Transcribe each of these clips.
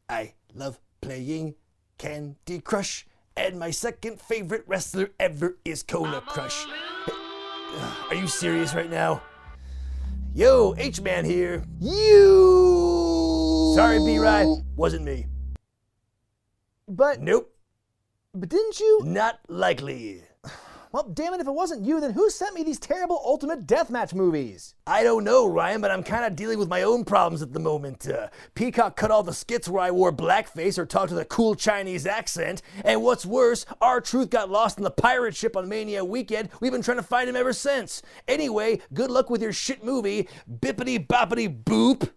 I love playing Candy Crush, and my second favorite wrestler ever is Kona Crush. Are you serious right now? Yo, H-Man here. You! Sorry, B-Rye, wasn't me. But didn't you? Not likely. Well, damn it, if it wasn't you, then who sent me these terrible Ultimate Deathmatch movies? I don't know, Ryan, but I'm kind of dealing with my own problems at the moment. Peacock cut all the skits where I wore blackface or talked with a cool Chinese accent. And what's worse, R-Truth got lost in the pirate ship on Mania weekend. We've been trying to find him ever since. Anyway, good luck with your shit movie, Bippity Boppity Boop.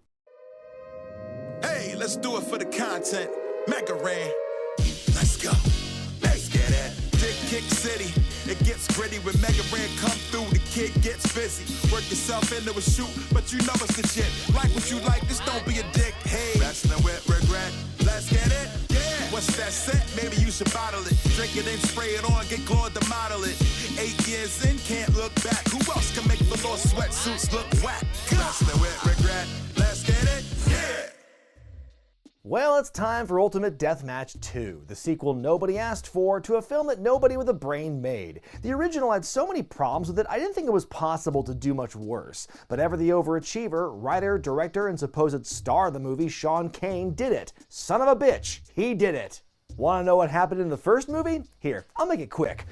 Hey, let's do it for the content. Megaran, let's go. Let's get it. Dick Kick City. It gets gritty when Megaran come through, the kid gets busy. Work yourself into a shoot, but you know it's legit. Like what you like, just don't be a dick. Hey, wrestling with regret. Let's get it. Yeah. What's that set? Maybe you should bottle it. Drink it and spray it on, get Claude to model it. 8 years in, can't look back. Who else can make the little sweatsuits look whack? Wrestling with regret. Let's get it. Yeah. Well, it's time for Ultimate Deathmatch 2, the sequel nobody asked for to a film that nobody with a brain made. The original had so many problems with it, I didn't think it was possible to do much worse. But ever the overachiever, writer, director, and supposed star of the movie, Sean Kane, did it. Son of a bitch, he did it. Want to know what happened in the first movie? Here, I'll make it quick.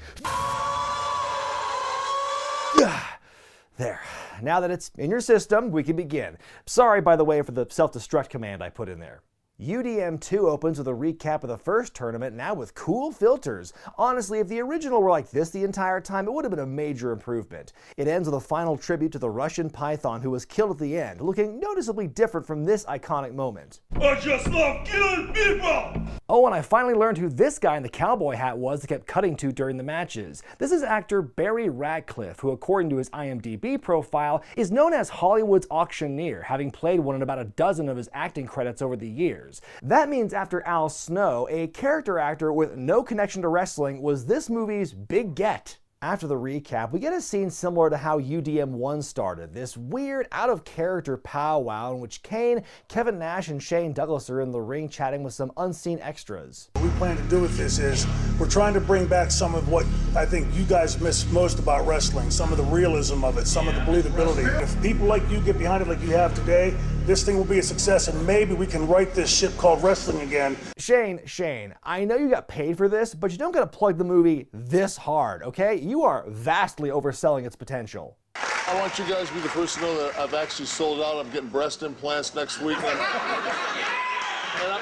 There. Now that it's in your system, we can begin. Sorry, by the way, for the self-destruct command I put in there. UDM 2 opens with a recap of the first tournament, now with cool filters. Honestly, if the original were like this the entire time, it would have been a major improvement. It ends with a final tribute to the Russian python who was killed at the end, looking noticeably different from this iconic moment. I just love killing people! Oh, and I finally learned who this guy in the cowboy hat was that kept cutting to during the matches. This is actor Barry Radcliffe, who according to his IMDb profile, is known as Hollywood's auctioneer, having played one in about a dozen of his acting credits over the years. That means after Al Snow, a character actor with no connection to wrestling was this movie's big get. After the recap, we get a scene similar to how UDM 1 started, this weird, out-of-character powwow in which Kane, Kevin Nash, and Shane Douglas are in the ring chatting with some unseen extras. What we plan to do with this is we're trying to bring back some of what I think you guys miss most about wrestling, some of the realism of it, some of the believability. If people like you get behind it like you have today, this thing will be a success and maybe we can right this ship called wrestling again. Shane, I know you got paid for this, but you don't gotta plug the movie this hard, okay? You are vastly overselling its potential. I want you guys to be the first to know that I've actually sold out. I'm getting breast implants next week. And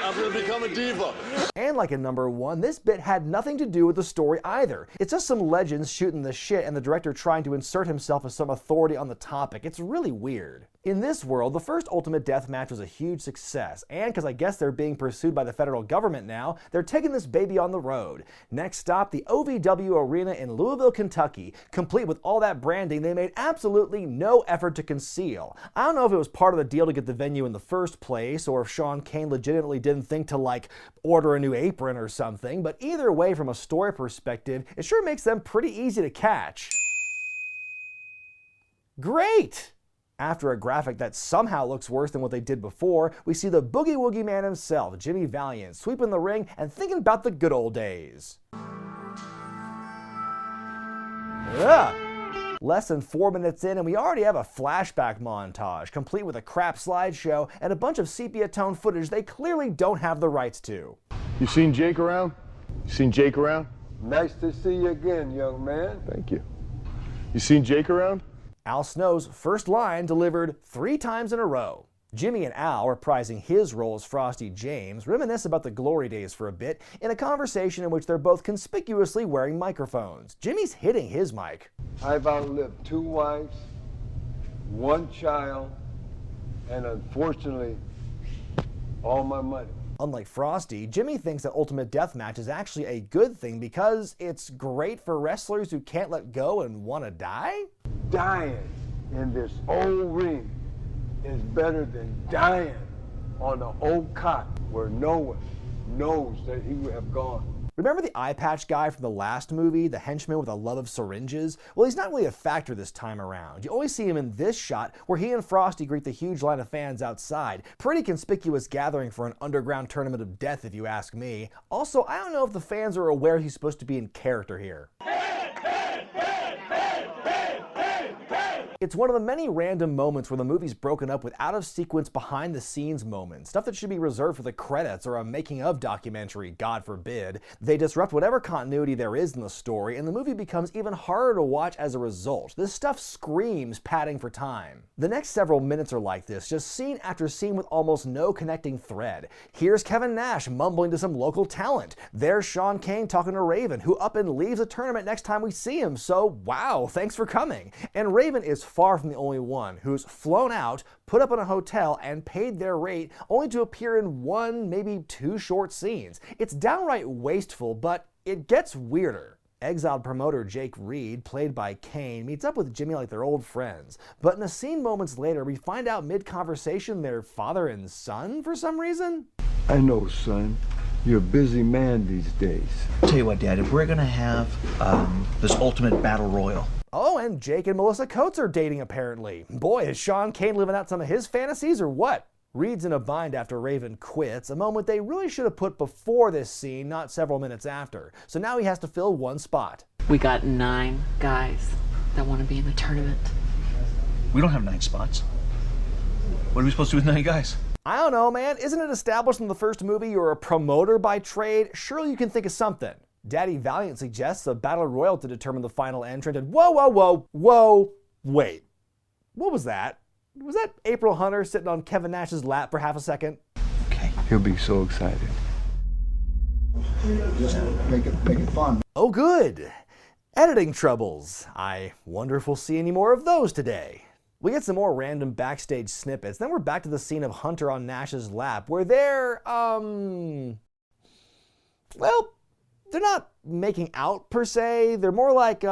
I'm going to become a diva. And like in number 1, this bit had nothing to do with the story either. It's just some legends shooting the shit and the director trying to insert himself as some authority on the topic. It's really weird. In this world, the first Ultimate Deathmatch was a huge success, and because I guess they're being pursued by the federal government now, they're taking this baby on the road. Next stop, the OVW Arena in Louisville, Kentucky, complete with all that branding they made absolutely no effort to conceal. I don't know if it was part of the deal to get the venue in the first place, or if Sean Kane legitimately didn't think to, like, order a new apron or something, but either way, from a story perspective, it sure makes them pretty easy to catch. Great! After a graphic that somehow looks worse than what they did before, we see the Boogie Woogie Man himself, Jimmy Valiant, sweeping the ring and thinking about the good old days. Less than 4 minutes in and we already have a flashback montage, complete with a crap slideshow and a bunch of sepia-tone footage they clearly don't have the rights to. You seen Jake around? You seen Jake around? Nice to see you again, young man. Thank you. You seen Jake around? Al Snow's first line delivered 3 times in a row. Jimmy and Al, reprising his role as Frosty James, reminisce about the glory days for a bit in a conversation in which they're both conspicuously wearing microphones. Jimmy's hitting his mic. I've outlived 2 wives, 1 child, and unfortunately, all my money. Unlike Frosty, Jimmy thinks that Ultimate Deathmatch is actually a good thing because it's great for wrestlers who can't let go and want to die? Dying in this old ring is better than dying on an old cot where no one knows that he would have gone. Remember the eye patch guy from the last movie, the henchman with a love of syringes? Well, he's not really a factor this time around. You only see him in this shot where he and Frosty greet the huge line of fans outside. Pretty conspicuous gathering for an underground tournament of death if you ask me. Also, I don't know if the fans are aware he's supposed to be in character here. It's one of the many random moments where the movie's broken up with out-of-sequence behind-the-scenes moments, stuff that should be reserved for the credits or a making-of documentary, God forbid. They disrupt whatever continuity there is in the story, and the movie becomes even harder to watch as a result. This stuff screams padding for time. The next several minutes are like this, just scene after scene with almost no connecting thread. Here's Kevin Nash mumbling to some local talent. There's Sean Kane talking to Raven, who up and leaves the tournament next time we see him, so wow, thanks for coming. And Raven is far from the only one who's flown out, put up in a hotel, and paid their rate only to appear in one, maybe two short scenes. It's downright wasteful, but it gets weirder. Exiled promoter Jake Reed, played by Kane, meets up with Jimmy like they're old friends. But in a scene moments later, we find out mid-conversation they're father and son for some reason. I know, son. You're a busy man these days. I'll tell you what, Dad, if we're gonna have this ultimate battle royal. Oh, and Jake and Melissa Coates are dating apparently. Boy, is Sean Kane living out some of his fantasies or what? Reed's in a bind after Raven quits, a moment they really should have put before this scene, not several minutes after. So now he has to fill one spot. We got 9 guys that want to be in the tournament. We don't have 9 spots. What are we supposed to do with 9 guys? I don't know, man. Isn't it established in the first movie you're a promoter by trade? Surely you can think of something. Daddy Valiant suggests a battle royal to determine the final entrant, and whoa, wait. What was that? Was that April Hunter sitting on Kevin Nash's lap for half a second? Okay. He'll be so excited. Just make it fun. Oh, good. Editing troubles. I wonder if we'll see any more of those today. We get some more random backstage snippets, then we're back to the scene of Hunter on Nash's lap, where they're, well, they're not making out per se, they're more like,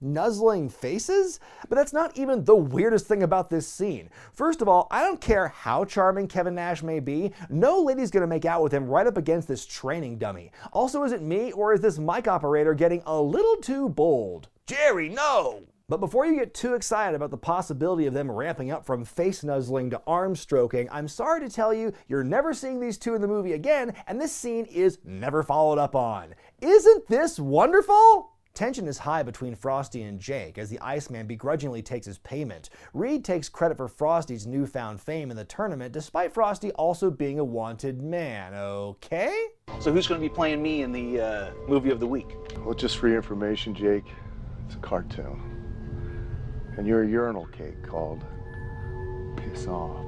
nuzzling faces? But that's not even the weirdest thing about this scene. First of all, I don't care how charming Kevin Nash may be, no lady's gonna make out with him right up against this training dummy. Also, is it me, or is this mic operator getting a little too bold? Jerry, no! But before you get too excited about the possibility of them ramping up from face nuzzling to arm stroking, I'm sorry to tell you, you're never seeing these two in the movie again, and this scene is never followed up on. Isn't this wonderful? Tension is high between Frosty and Jake as the Iceman begrudgingly takes his payment. Reed takes credit for Frosty's newfound fame in the tournament, despite Frosty also being a wanted man, okay? So who's gonna be playing me in the movie of the week? Well, just for your information, Jake, it's a cartoon. And you're a urinal cake called Piss Off.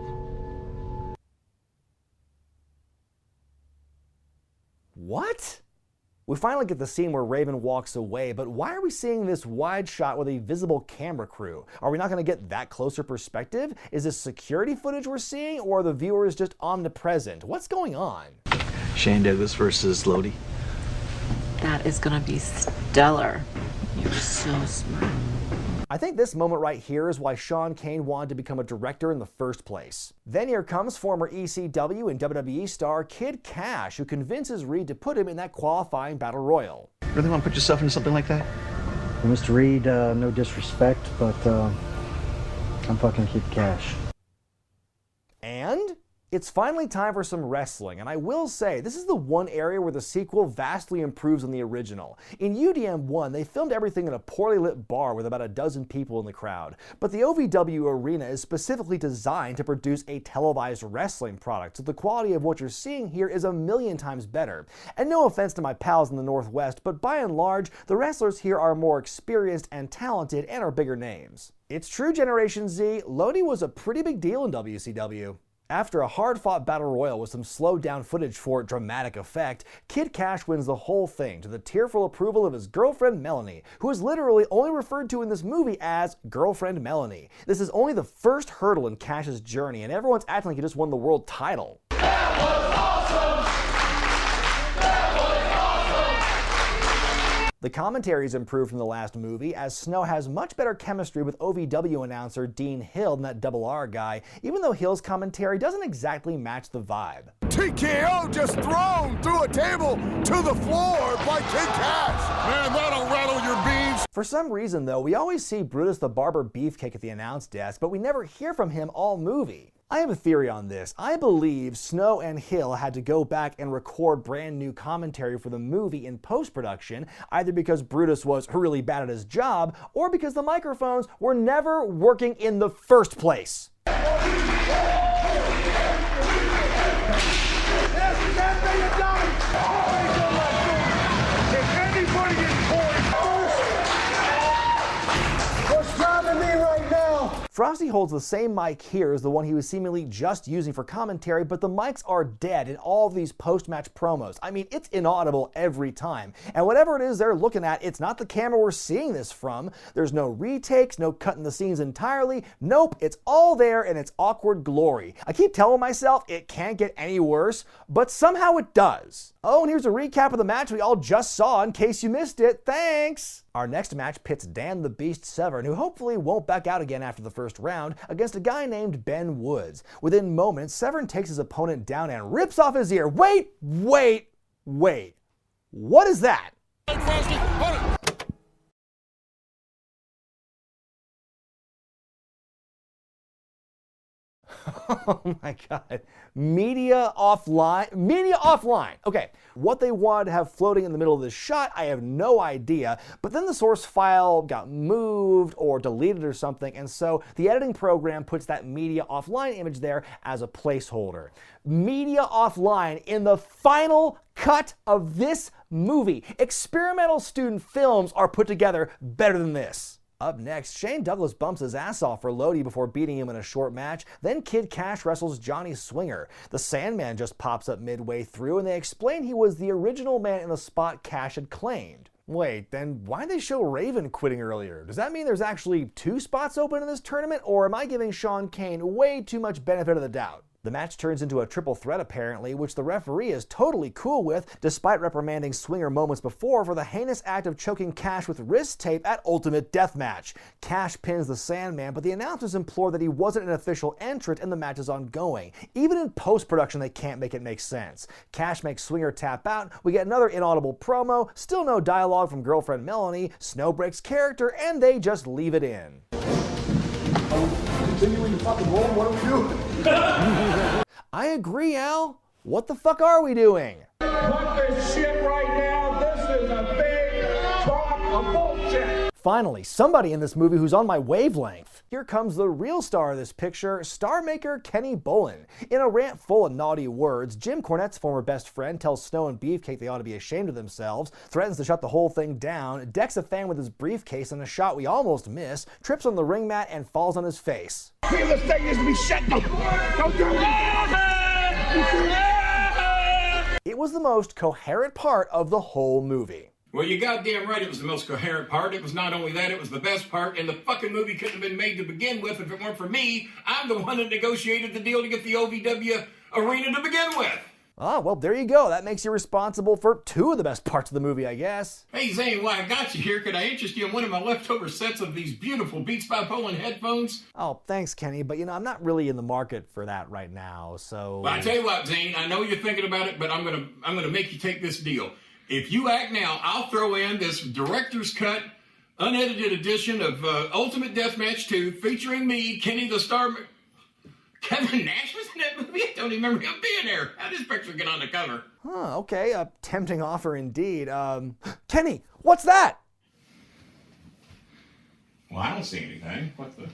What? We finally get the scene where Raven walks away, but why are we seeing this wide shot with a visible camera crew? Are we not going to get that closer perspective? Is this security footage we're seeing, or are the viewers just omnipresent? What's going on? Shane Douglas versus Lodi. That is going to be stellar. You're so smart. I think this moment right here is why Sean Kane wanted to become a director in the first place. Then here comes former ECW and WWE star Kid Cash, who convinces Reed to put him in that qualifying battle royal. Really want to put yourself into something like that? Well, Mr. Reed, no disrespect, but I'm fucking Kid Cash. And it's finally time for some wrestling, and I will say, this is the one area where the sequel vastly improves on the original. In UDM 1, they filmed everything in a poorly lit bar with about a dozen people in the crowd, but the OVW arena is specifically designed to produce a televised wrestling product, so the quality of what you're seeing here is a million times better. And no offense to my pals in the Northwest, but by and large, the wrestlers here are more experienced and talented and are bigger names. It's true, Generation Z, Lodi was a pretty big deal in WCW. After a hard-fought battle royal with some slowed-down footage for dramatic effect, Kid Cash wins the whole thing to the tearful approval of his girlfriend Melanie, who is literally only referred to in this movie as Girlfriend Melanie. This is only the first hurdle in Cash's journey, and everyone's acting like he just won the world title. That was awesome! That was awesome! The commentary's improved from the last movie, as Snow has much better chemistry with OVW announcer Dean Hill than that Double R guy, even though Hill's commentary doesn't exactly match the vibe. TKO just thrown through a table to the floor by Kid Cash. Man, that'll rattle your beans. For some reason, though, we always see Brutus the Barber Beefcake at the announce desk, but we never hear from him all movie. I have a theory on this. I believe Snow and Hill had to go back and record brand new commentary for the movie in post-production, either because Brutus was really bad at his job, or because the microphones were never working in the first place. Frosty holds the same mic here as the one he was seemingly just using for commentary, but the mics are dead in all of these post-match promos. I mean, it's inaudible every time. And whatever it is they're looking at, it's not the camera we're seeing this from. There's no retakes, no cutting the scenes entirely. Nope, it's all there in its awkward glory. I keep telling myself it can't get any worse, but somehow it does. Oh, and here's a recap of the match we all just saw in case you missed it. Thanks! Our next match pits Dan the Beast Severn, who hopefully won't back out again after the first round, against a guy named Ben Woods. Within moments, Severn takes his opponent down and rips off his ear. Wait! What is that? Oh my God. Media offline. Okay, what they wanted to have floating in the middle of this shot, I have no idea, but then the source file got moved or deleted or something, and so the editing program puts that media offline image there as a placeholder. Media offline in the final cut of this movie. Experimental student films are put together better than this. Up next, Shane Douglas bumps his ass off for Lodi before beating him in a short match. Then Kid Cash wrestles Johnny Swinger. The Sandman just pops up midway through, and they explain he was the original man in the spot Cash had claimed. Wait, then why'd they show Raven quitting earlier? Does that mean there's actually 2 spots open in this tournament, or am I giving Sean Kane way too much benefit of the doubt? The match turns into a triple threat apparently, which the referee is totally cool with, despite reprimanding Swinger moments before for the heinous act of choking Cash with wrist tape at Ultimate Deathmatch. Cash pins the Sandman, but the announcers implore that he wasn't an official entrant and the match is ongoing. Even in post-production they can't make it make sense. Cash makes Swinger tap out, we get another inaudible promo, still no dialogue from girlfriend Melanie, Snow breaks character, and they just leave it in. Continuing to fucking roll, what are we doing? I agree, Al. What the fuck are we doing? Fuck this shit right now. This is a big crock of bullshit. Finally, somebody in this movie who's on my wavelength. Here comes the real star of this picture, star maker Kenny Bolin. In a rant full of naughty words, Jim Cornette's former best friend tells Snow and Beefcake they ought to be ashamed of themselves, threatens to shut the whole thing down, decks a fan with his briefcase in a shot we almost miss, trips on the ring mat, and falls on his face. This thing needs to be shut down. Don't do it. It was the most coherent part of the whole movie. Well, you're goddamn right it was the most coherent part. It was not only that, it was the best part, and the fucking movie couldn't have been made to begin with if it weren't for me. I'm the one that negotiated the deal to get the OVW arena to begin with. Ah, well, there you go. That makes you responsible for 2 of the best parts of the movie, I guess. Hey, Zane, while I got you here, could I interest you in one of my leftover sets of these beautiful Beats by Poland headphones? Oh, thanks, Kenny, but I'm not really in the market for that right now, so... Well, I tell you what, Zane, I know you're thinking about it, but I'm gonna make you take this deal. If you act now, I'll throw in this director's cut, unedited edition of Ultimate Deathmatch 2, featuring me, Kenny the Star... Kevin Nash was in that movie? I don't even remember him being there. How did this picture get on the cover? Huh, okay, a tempting offer indeed. Kenny, what's that? Well, I don't see anything. What the...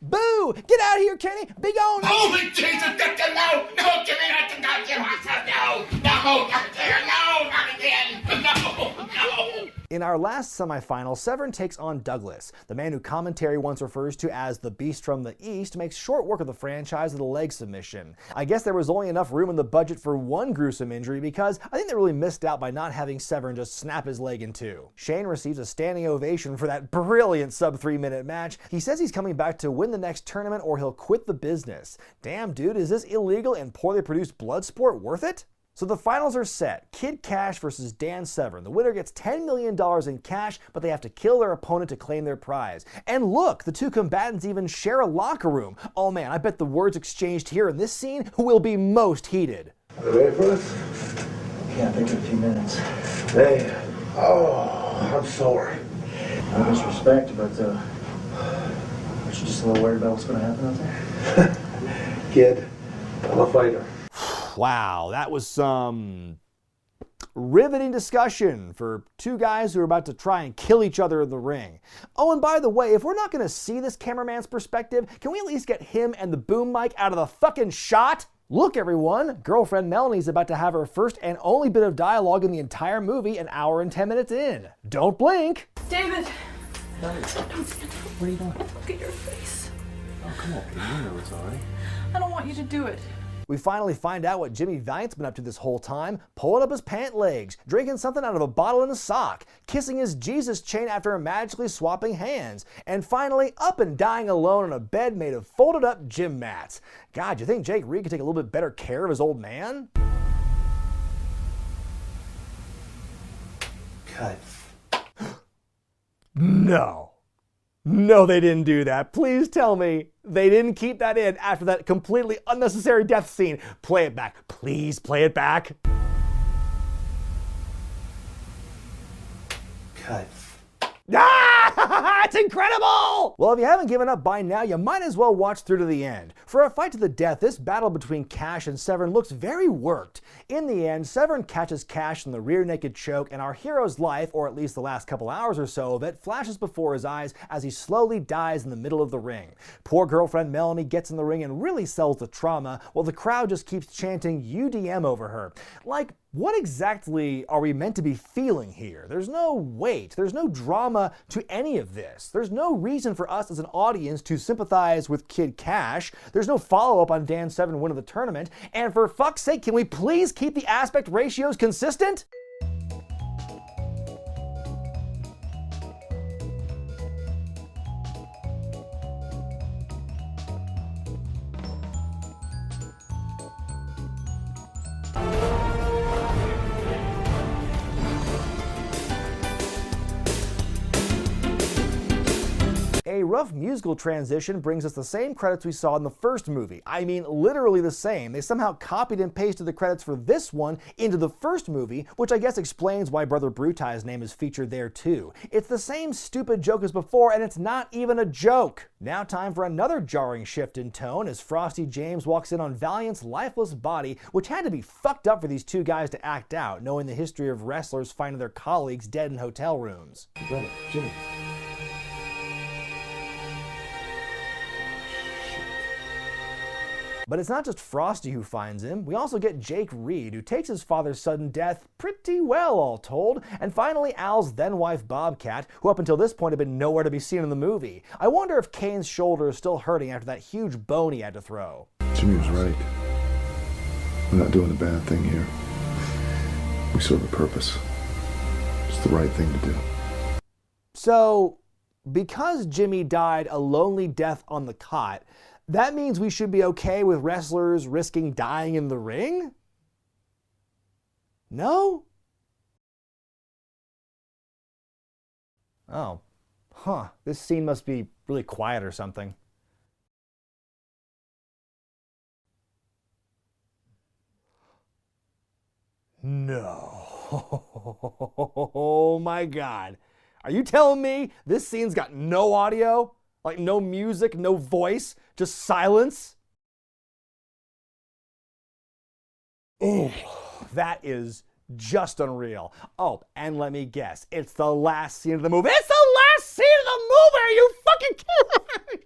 Boo! Get out of here, Kenny! Be gone! Holy Jesus! No! No, give me that to goddamn myself! No! No! Not there! No! Not again! No! In our last semifinal, Severn takes on Douglas. The man who commentary once refers to as the Beast from the East makes short work of the franchise with a leg submission. I guess there was only enough room in the budget for one gruesome injury because I think they really missed out by not having Severn just snap his leg in 2. Shane receives a standing ovation for that brilliant sub-3 minute match. He says he's coming back to win the next tournament or he'll quit the business. Damn, dude, is this illegal and poorly produced blood sport worth it? So the finals are set. Kid Cash versus Dan Severn. The winner gets $10 million in cash, but they have to kill their opponent to claim their prize. And look, the two combatants even share a locker room. Oh man, I bet the words exchanged here in this scene will be most heated. Are you ready for this? Yeah, I think in a few minutes. Hey, oh, I'm sore. No disrespect, but aren't you just a little worried about what's going to happen out there? Kid, I'm a fighter. Wow, that was some riveting discussion for two guys who are about to try and kill each other in the ring. Oh, and by the way, if we're not going to see this cameraman's perspective, can we at least get him and the boom mic out of the fucking shot? Look, everyone, girlfriend Melanie's about to have her first and only bit of dialogue in the entire movie, an hour and 10 minutes in. Don't blink. David! What are you doing? Look at your face. Oh, come on, you know it's all right. I don't want you to do it. We finally find out what Jimmy Valiant's been up to this whole time, pulling up his pant legs, drinking something out of a bottle in a sock, kissing his Jesus chain after magically swapping hands, and finally up and dying alone on a bed made of folded up gym mats. God, you think Jake Reed could take a little bit better care of his old man? Cut. No. No, they didn't do that. Please tell me they didn't keep that in after that completely unnecessary death scene. Play it back. Please play it back. Cut. Ah! It's incredible! Well, if you haven't given up by now, you might as well watch through to the end. For a fight to the death, this battle between Cash and Severn looks very worked. In the end, Severn catches Cash in the rear naked choke, and our hero's life, or at least the last couple hours or so of it, flashes before his eyes as he slowly dies in the middle of the ring. Poor girlfriend Melanie gets in the ring and really sells the trauma, while the crowd just keeps chanting UDM over her. Like, what exactly are we meant to be feeling here? There's no weight, there's no drama to any of this. There's no reason for us as an audience to sympathize with Kid Cash. There's no follow-up on Dan Severn winning the tournament. And for fuck's sake, can we please keep the aspect ratios consistent? A rough musical transition brings us the same credits we saw in the first movie. I mean, literally the same. They somehow copied and pasted the credits for this one into the first movie, which I guess explains why Brother Brutai's name is featured there too. It's the same stupid joke as before, and it's not even a joke. Now time for another jarring shift in tone as Frosty James walks in on Valiant's lifeless body, which had to be fucked up for these two guys to act out, knowing the history of wrestlers finding their colleagues dead in hotel rooms. Brother, Jimmy. But it's not just Frosty who finds him. We also get Jake Reed, who takes his father's sudden death pretty well, all told. And finally, Al's then-wife Bobcat, who up until this point had been nowhere to be seen in the movie. I wonder if Kane's shoulder is still hurting after that huge bone he had to throw. Jimmy was right. We're not doing a bad thing here. We serve a purpose. It's the right thing to do. So, because Jimmy died a lonely death on the cot, that means we should be okay with wrestlers risking dying in the ring? No? Oh. Huh. This scene must be really quiet or something. No. Oh my God. Are you telling me this scene's got no audio? Like no music, no voice, just silence? Oh, that is just unreal. Oh, and let me guess, it's the last scene of the movie. It's the last scene of the movie! Are you fucking kidding me?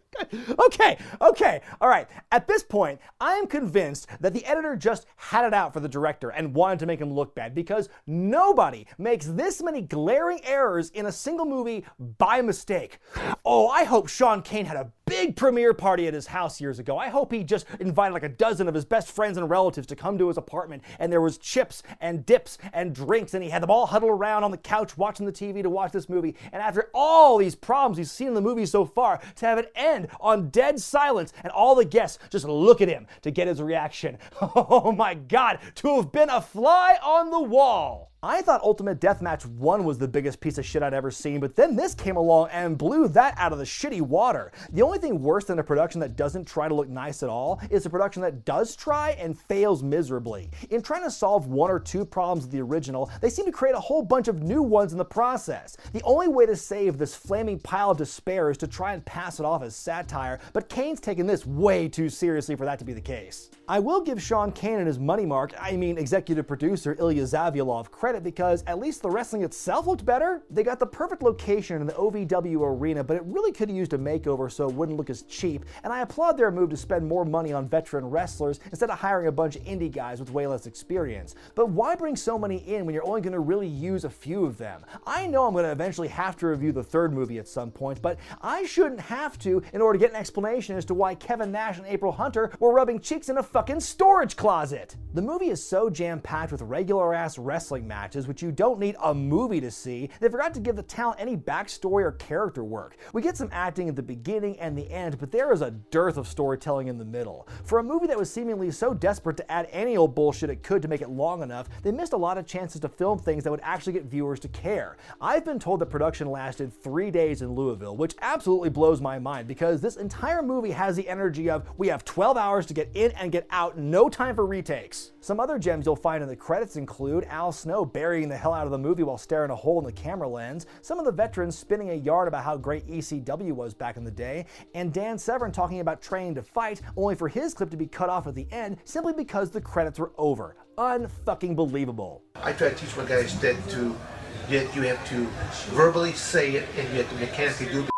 Okay, all right. At this point, I am convinced that the editor just had it out for the director and wanted to make him look bad, because nobody makes this many glaring errors in a single movie by mistake. Oh, I hope Sean Kane had a big premiere party at his house years ago. I hope he just invited like a dozen of his best friends and relatives to come to his apartment, and there was chips and dips and drinks, and he had them all huddled around on the couch watching the TV to watch this movie. And after all these problems problems he's seen in the movie so far, to have it end on dead silence and all the guests just look at him to get his reaction. Oh my God, to have been a fly on the wall. I thought Ultimate Deathmatch 1 was the biggest piece of shit I'd ever seen, but then this came along and blew that out of the shitty water. The only thing worse than a production that doesn't try to look nice at all is a production that does try and fails miserably. In trying to solve one or two problems of the original, they seem to create a whole bunch of new ones in the process. The only way to save this flaming pile of despair is to try and pass it off as satire, but Kane's taken this way too seriously for that to be the case. I will give Sean Kane and his money mark, executive producer Ilya Zaviolov, credit because at least the wrestling itself looked better. They got the perfect location in the OVW arena, but it really could have used a makeover so it wouldn't look as cheap, and I applaud their move to spend more money on veteran wrestlers instead of hiring a bunch of indie guys with way less experience. But why bring so many in when you're only going to really use a few of them? I know I'm going to eventually have to review the third movie at some point, but I shouldn't have to in order to get an explanation as to why Kevin Nash and April Hunter were rubbing cheeks in a fucking storage closet. The movie is so jam-packed with regular-ass wrestling matches, which you don't need a movie to see, they forgot to give the talent any backstory or character work. We get some acting at the beginning and the end, but there is a dearth of storytelling in the middle. For a movie that was seemingly so desperate to add any old bullshit it could to make it long enough, they missed a lot of chances to film things that would actually get viewers to care. I've been told that production lasted 3 days in Louisville, which absolutely blows my mind because this entire movie has the energy of, we have 12 hours to get in and get out, no time for retakes. Some other gems you'll find in the credits include Al Snow burying the hell out of the movie while staring a hole in the camera lens, some of the veterans spinning a yarn about how great ECW was back in the day, and Dan Severn talking about training to fight, only for his clip to be cut off at the end simply because the credits were over. Unfucking believable. I try to teach my guys that you have to verbally say it and you have to mechanically do it.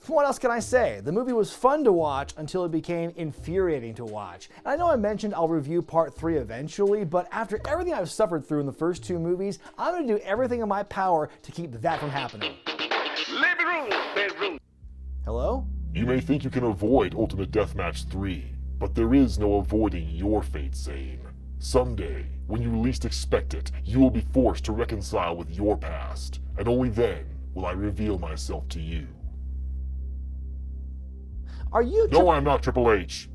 What else can I say? The movie was fun to watch until it became infuriating to watch. And I know I mentioned I'll review part 3 eventually, but after everything I've suffered through in the first 2 movies, I'm going to do everything in my power to keep that from happening. Living room, bedroom. Hello? You may think you can avoid Ultimate Deathmatch 3, but there is no avoiding your fate, Zane. Someday, when you least expect it, you will be forced to reconcile with your past, and only then will I reveal myself to you. Are you? No, I'm not Triple H.